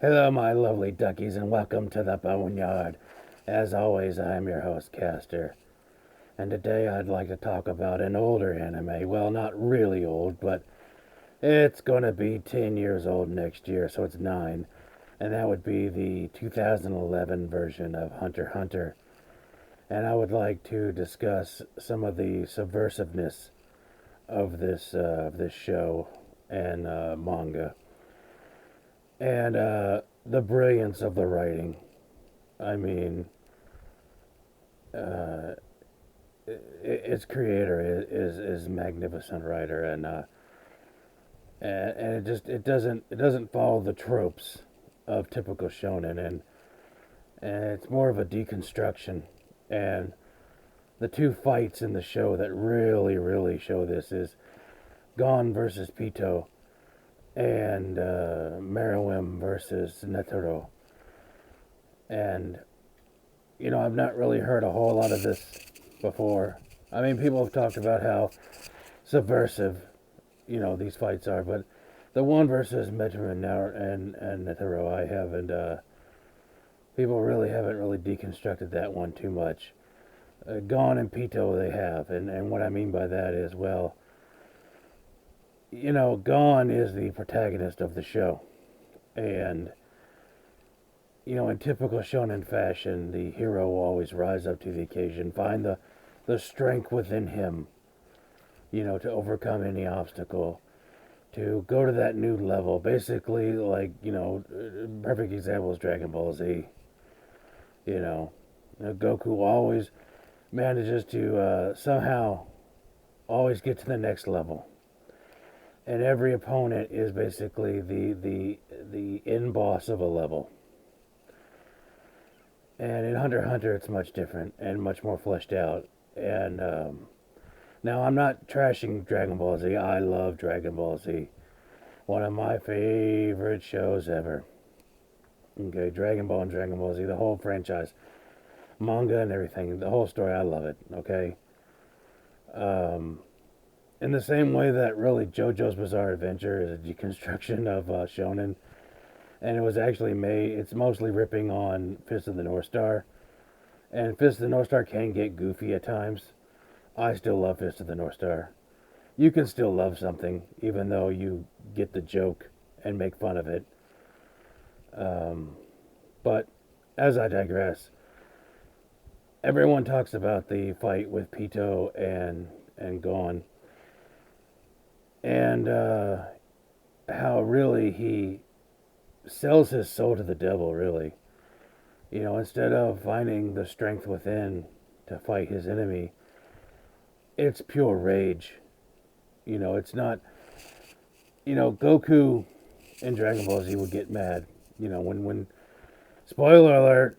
Hello, my lovely duckies, and welcome to the Boneyard. As always, I'm your host, Caster, and today I'd like to talk about an older anime. Well, not really old, but it's gonna be 10 years old next year, so it's 9, and that would be the 2011 version of Hunter x Hunter. And I would like to discuss some of the subversiveness of this show and manga, and the brilliance of the writing. I mean, uh, its creator is magnificent writer, and it doesn't follow the tropes of typical shonen, and it's more of a deconstruction. And the two fights in the show that really show this is Gon versus Pito and Meruem versus Netero. And I've not really heard a whole lot of this before. I mean, people have talked about how subversive, these fights are, but the one versus Metroid now and Netero, I haven't. People really haven't really deconstructed that one too much. Gon and Pito, they have, and what I mean by that is, well, Gon is the protagonist of the show, and in typical shonen fashion, the hero will always rise up to the occasion, find the strength within him, to overcome any obstacle, to go to that new level. Basically, like, perfect example is Dragon Ball Z. You know, Goku always manages to somehow always get to the next level. And every opponent is basically the end boss of a level. And in Hunter x Hunter, it's much different and much more fleshed out. And now, I'm not trashing Dragon Ball Z. I love Dragon Ball Z. One of my favorite shows ever. Okay, Dragon Ball and Dragon Ball Z, the whole franchise, manga and everything, the whole story, I love it. Okay. Um, in the same way that really JoJo's Bizarre Adventure is a deconstruction of shonen, and it was actually made. It's mostly ripping on Fist of the North Star, and Fist of the North Star can get goofy at times. I still love Fist of the North Star. You can still love something even though you get the joke and make fun of it. Um, but as I digress, everyone talks about the fight with Pito and Gon, and how really he sells his soul to the devil. Really, instead of finding the strength within to fight his enemy, it's pure rage. It's not. Goku in Dragon Ball Z would get mad. When spoiler alert.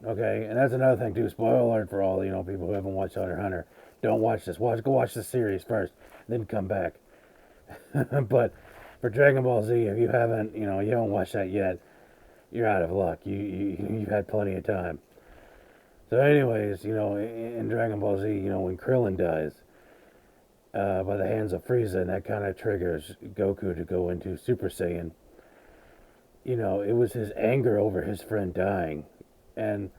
Okay, and that's another thing too. Spoiler alert for all people who haven't watched Hunter x Hunter. Don't watch this. Go watch the series first, then come back. But for Dragon Ball Z, if you haven't watched that yet, you're out of luck. You've had plenty of time. So, anyways, in Dragon Ball Z, when Krillin dies by the hands of Frieza, and that kind of triggers Goku to go into Super Saiyan. It was his anger over his friend dying, and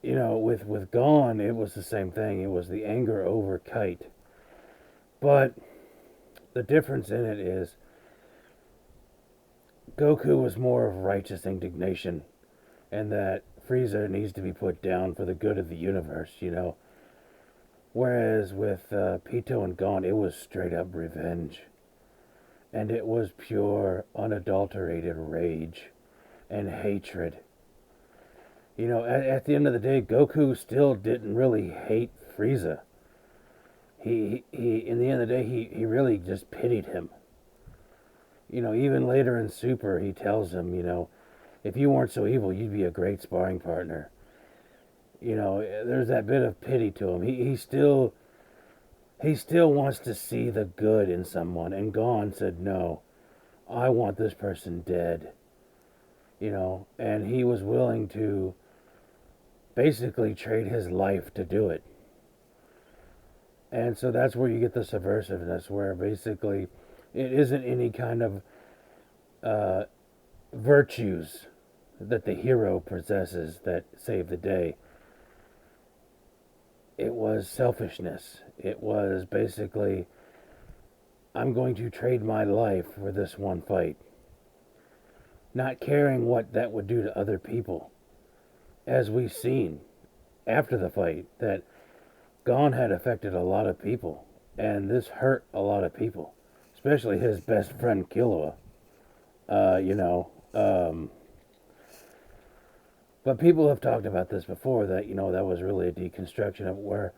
with Gon, it was the same thing. It was the anger over Kite, but the difference in it is Goku was more of righteous indignation, and that Frieza needs to be put down for the good of the universe. Whereas with Pito and Gon, it was straight up revenge. And it was pure, unadulterated rage and hatred. At the end of the day, Goku still didn't really hate Frieza. He in the end of the day, he really just pitied him. Even later in Super, he tells him, if you weren't so evil, you'd be a great sparring partner. There's that bit of pity to him. He still wants to see the good in someone. And Gon said, no, I want this person dead. And he was willing to basically trade his life to do it. And so that's where you get the subversiveness, where basically it isn't any kind of virtues that the hero possesses that save the day. It was selfishness. It was basically, I'm going to trade my life for this one fight, not caring what that would do to other people. As we've seen after the fight, that Gon had affected a lot of people, and this hurt a lot of people, especially his best friend Killua. Uh, you know, um, but people have talked about this before, that that was really a deconstruction of where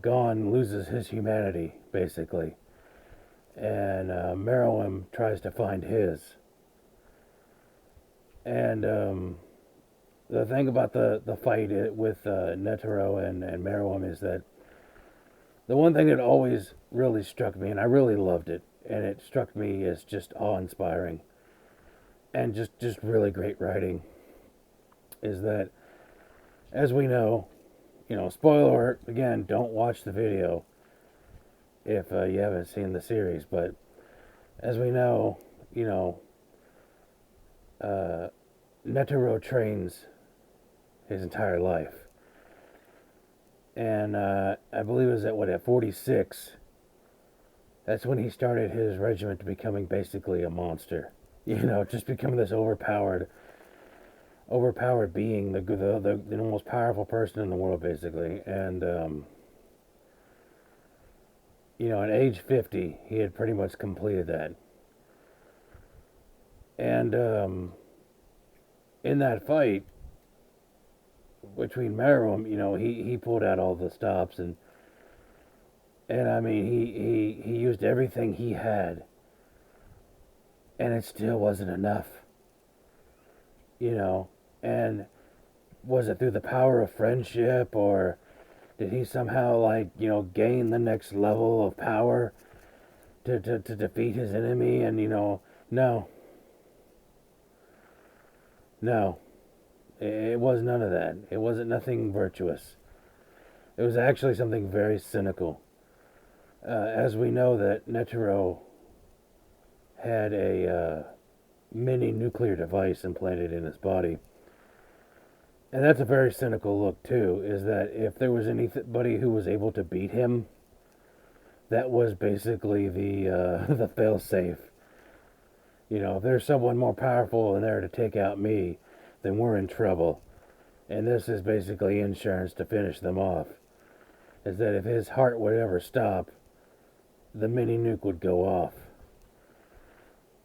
Gon loses his humanity basically, and Meruem tries to find his. And the thing about the fight with Netero and Meruem is that the one thing that always really struck me, and I really loved it, and it struck me as just awe-inspiring and just really great writing, is that, as we know, spoiler alert, again, don't watch the video if you haven't seen the series, but as we know, you know, uh, Netero trains his entire life. And I believe it was at 46, that's when he started his regiment to becoming basically a monster. Just becoming this overpowered being, the most powerful person in the world, basically. And, at age 50, he had pretty much completed that. And in that fight between Meruem, he pulled out all the stops, and I mean, he used everything he had, and it still wasn't enough. And was it through the power of friendship, or did he somehow, gain the next level of power to defeat his enemy? And, no. No. It was none of that. It wasn't nothing virtuous. It was actually something very cynical. As we know, that Netero had a mini nuclear device implanted in his body. And that's a very cynical look, too, is that if there was anybody who was able to beat him, that was basically the fail-safe. If there's someone more powerful in there to take out me, then we're in trouble. And this is basically insurance to finish them off. Is that if his heart would ever stop, the mini nuke would go off.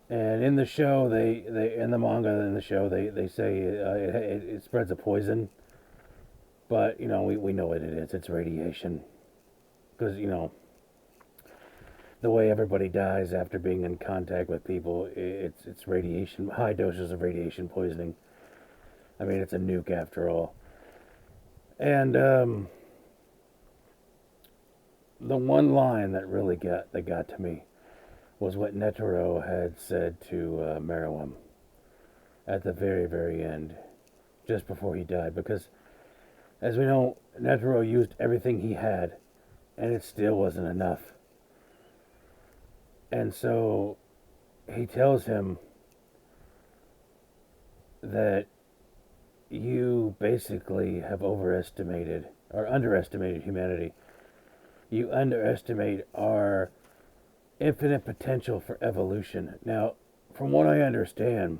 And in the show, in the manga, in the show, they say it spreads a poison. But, we know what it is. It's radiation. Because, the way everybody dies after being in contact with people, it's radiation, high doses of radiation poisoning. I mean, it's a nuke after all. And the one line that really got to me was what Netero had said to Meruem at the very, very end, just before he died. Because, as we know, Netero used everything he had, and it still wasn't enough. And so he tells him that you basically have overestimated or underestimated humanity. You underestimate our infinite potential for evolution. Now, from what I understand,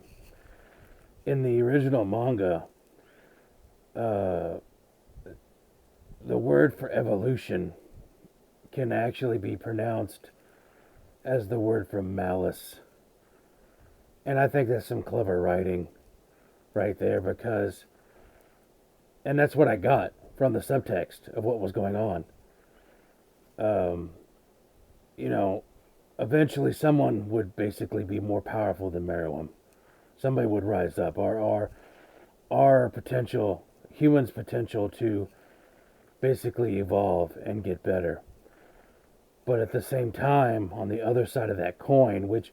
in the original manga, the word for evolution can actually be pronounced as the word for malice. And I think that's some clever writing right there, because, and that's what I got from the subtext of what was going on. Eventually someone would basically be more powerful than Meruem. Somebody would rise up. Our potential, humans' potential to basically evolve and get better. But at the same time, on the other side of that coin, which,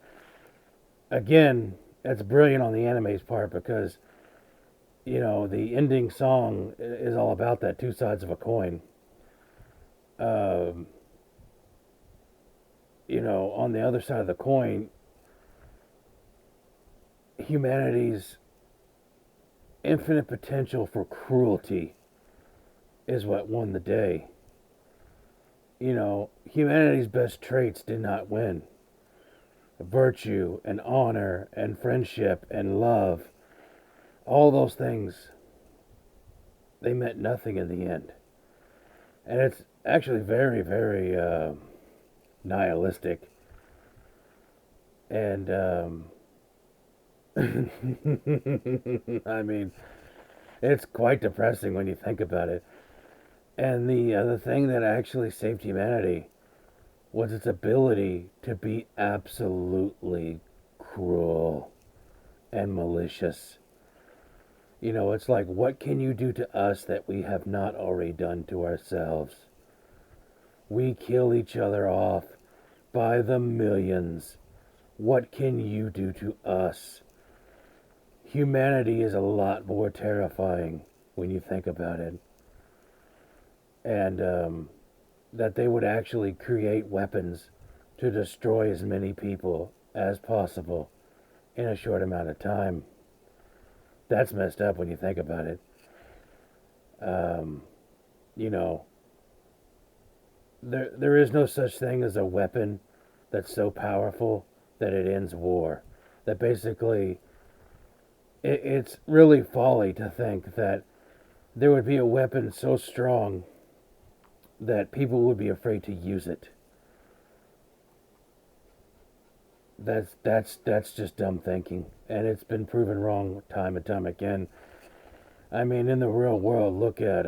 again, that's brilliant on the anime's part, because, the ending song is all about that, two sides of a coin. On the other side of the coin, humanity's infinite potential for cruelty is what won the day. Humanity's best traits did not win. Virtue and honor and friendship and love, all those things, they meant nothing in the end. And it's actually very, very nihilistic. And, I mean, it's quite depressing when you think about it. And the thing that actually saved humanity was its ability to be absolutely cruel and malicious. It's like, what can you do to us that we have not already done to ourselves? We kill each other off by the millions. What can you do to us? Humanity is a lot more terrifying when you think about it. And that they would actually create weapons to destroy as many people as possible in a short amount of time. That's messed up when you think about it. Um, you know, there is no such thing as a weapon that's so powerful that it ends war. That basically, it's really folly to think that there would be a weapon so strong that people would be afraid to use it. That's just dumb thinking, and it's been proven wrong time and time again. I mean, in the real world, look at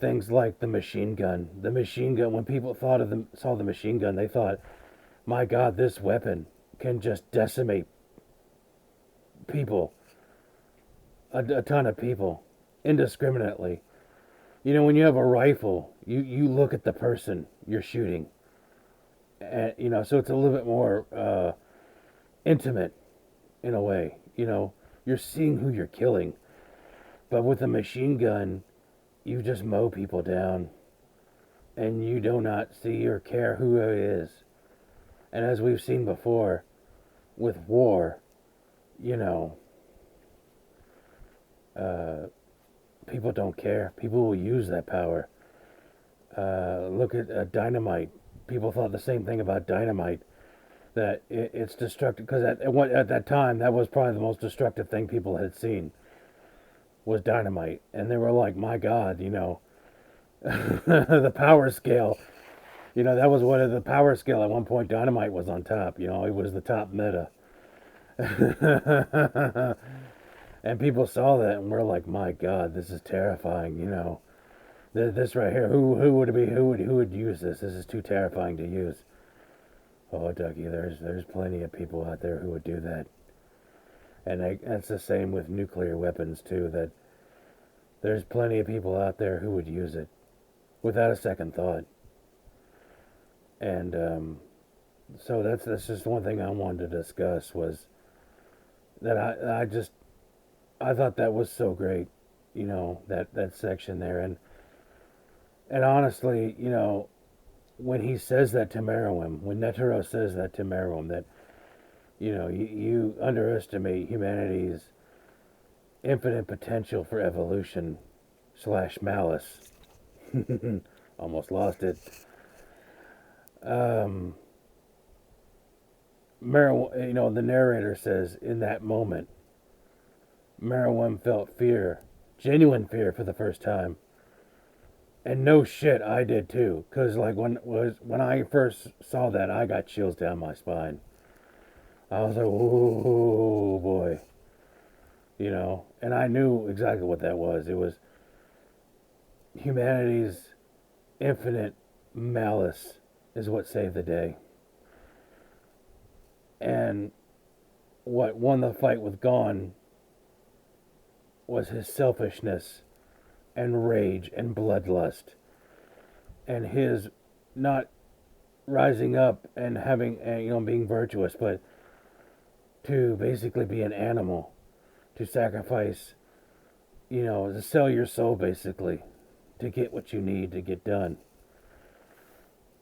things like the machine gun. The machine gun. When people saw the machine gun, they thought, "My God, this weapon can just decimate people, a ton of people, indiscriminately." When you have a rifle, you look at the person you're shooting, and so it's a little bit more intimate in a way. You're seeing who you're killing, but with a machine gun, you just mow people down, and you do not see or care who it is. And as we've seen before, with war, you know, uh, people don't care. People will use that power. Look at dynamite. People thought the same thing about dynamite, that it's destructive, because at that time that was probably the most destructive thing people had seen, was dynamite, and they were like, "My God, the power scale." That was what the power scale at one point. Dynamite was on top. It was the top meta, and people saw that and were like, "My God, this is terrifying." This right here. Who would it be? Who would use this? This is too terrifying to use. Oh, Ducky, there's plenty of people out there who would do that, and that's the same with nuclear weapons too. That there's plenty of people out there who would use it without a second thought. And so that's just one thing I wanted to discuss, was that I thought that was so great, that section there. And honestly, when he says that to Meruem, when Netero says that to Meruem, that you underestimate humanity's infinite potential for evolution / malice. Almost lost it. The narrator says, in that moment, Meruem felt fear, genuine fear, for the first time. And no shit, I did too. Cause like when I first saw that, I got chills down my spine. I was like, "Oh boy," and I knew exactly what that was. It was humanity's infinite malice is what saved the day. And what won the fight with Gon was his selfishness and rage and bloodlust, and his not rising up and having, being virtuous, but to basically be an animal, to sacrifice, to sell your soul basically to get what you need to get done.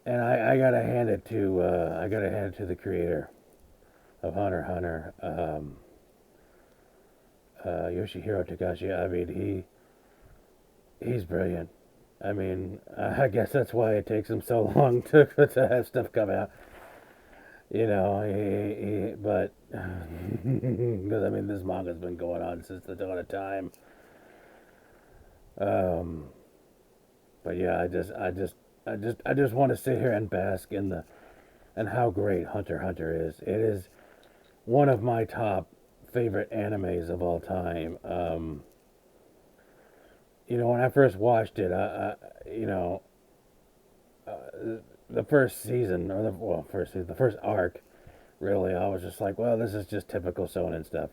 And I gotta hand it to the creator. of Hunter x Hunter. Yoshihiro Tagashi. I mean, he's brilliant. I mean, I guess that's why it takes him so long to have stuff come out. You know, but because I mean, this manga's been going on since the dawn of time. Um, but yeah, I just want to sit here and bask in the and how great Hunter x Hunter is. It is one of my top favorite animes of all time. You know, when I first watched it, you know, the first season or first season, the first arc, really, I was just like, well, this is just typical shonen stuff.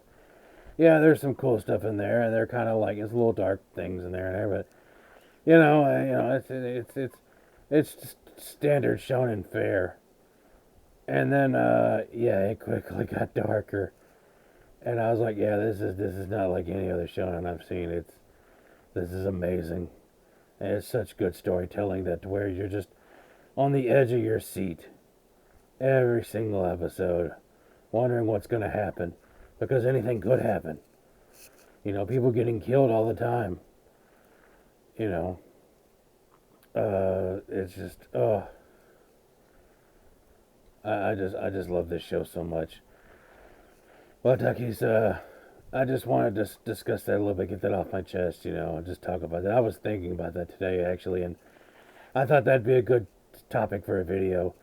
Yeah, there's some cool stuff in there, and they're kind of like it's little dark things in there, but it's just standard shonen fare. And then, yeah, it quickly got darker, and I was like, yeah, this is not like any other shonen I've seen. This is amazing, and it's such good storytelling that to where you're just on the edge of your seat every single episode, wondering what's going to happen, because anything could happen. You know, people getting killed all the time. You know, it's just, oh, I just love this show so much. Well, Duckies, I just wanted to discuss that a little bit, get that off my chest, you know, and just talk about that. I was thinking about that today, actually, and I thought that'd be a good topic for a video.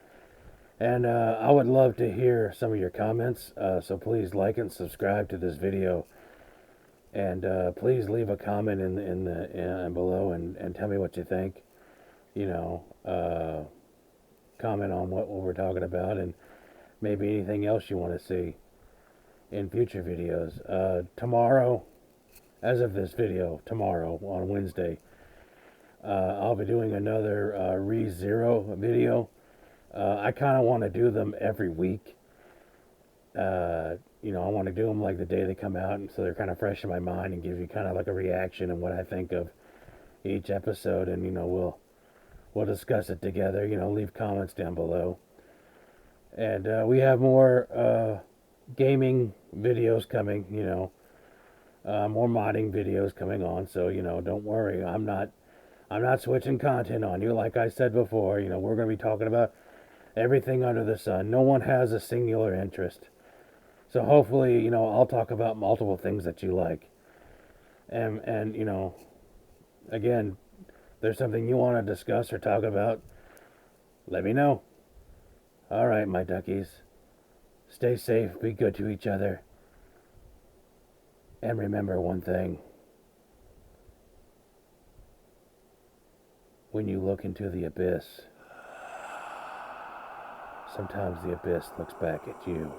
And I would love to hear some of your comments, so please like and subscribe to this video. And please leave a comment in the below and tell me what you think. You know, comment on what we're talking about and maybe anything else you want to see in future videos. Tomorrow, as of this video, tomorrow on Wednesday, I'll be doing another ReZero video. I kind of want to do them every week. You know, I want to do them like the day they come out, and so they're kind of fresh in my mind and give you kind of like a reaction and what I think of each episode. And you know, we'll discuss it together. You know, leave comments down below. And we have more gaming videos coming. You know, more modding videos coming on. So you know, don't worry. I'm not switching content on you. Like I said before, you know, we're going to be talking about everything under the sun. No one has a singular interest. So hopefully, you know, I'll talk about multiple things that you like. And you know, again, there's something you want to discuss or talk about, let me know. All right, my duckies. Stay safe, be good to each other. And remember one thing. When you look into the abyss, sometimes the abyss looks back at you.